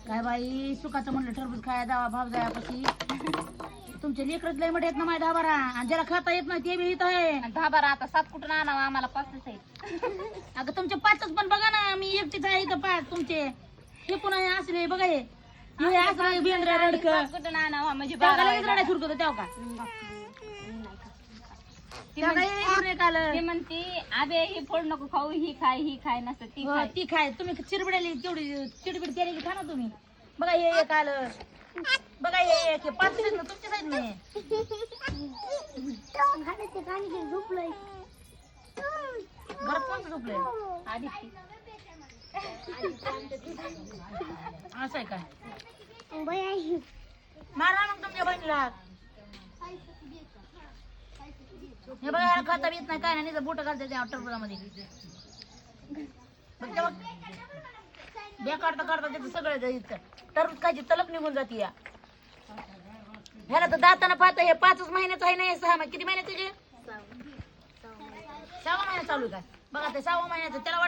काय बाई सुखाचं म्हणलं टरबूज खाया जावा भाव जायापाशी तुमचे लेकरच लय मोठे आहेत ना माझ्या धाबारा आणि ज्याला खाता येत नाही ते बी इथं आहे. दहा बारा आता 7 कुठून आणावं आम्हाला 5च आहेत. अगं तुमचे 5च पण बघा ना मी एकटीच आहे इथं 5 तुमचे हे पुन्हा हे असले बघा हे असलं बेंद्रा रडक 7 कुठून आणावं म्हणजे त्याला लगेच रडायला सुरू करतो तेव्हा का तेव्हा काय येऊन एक आलं. ती म्हणती आबे ही फोड नको खाऊ ही खाय नसतं ती हो, खाय. ती खाय तुम्ही चिरबिडली तेवढी चिडबिड केली की खा ना तुम्ही बघा हे एक आलं बघा हे एक 5 आहेत ना तुमच्या साईड नाही घरात कोण झोपलंय आधी असं आहे काय मारा मग तुमच्या बहिणीला हात. हे बघा याला खाता येत नाही काय नाही बोट घालते त्या टरबुजामध्ये बघ तेव्हा बे काढता काढता त्याचं सगळं टरबूज खायची तलप निघून जाते या ह्याला तर दाताना पाहता हे 5च महिन्याचं आहे नाही 6 महिने किती महिन्याचं जे 6वा महिना चालू आहे काय बघा ते 6वा महिन्याचं त्याला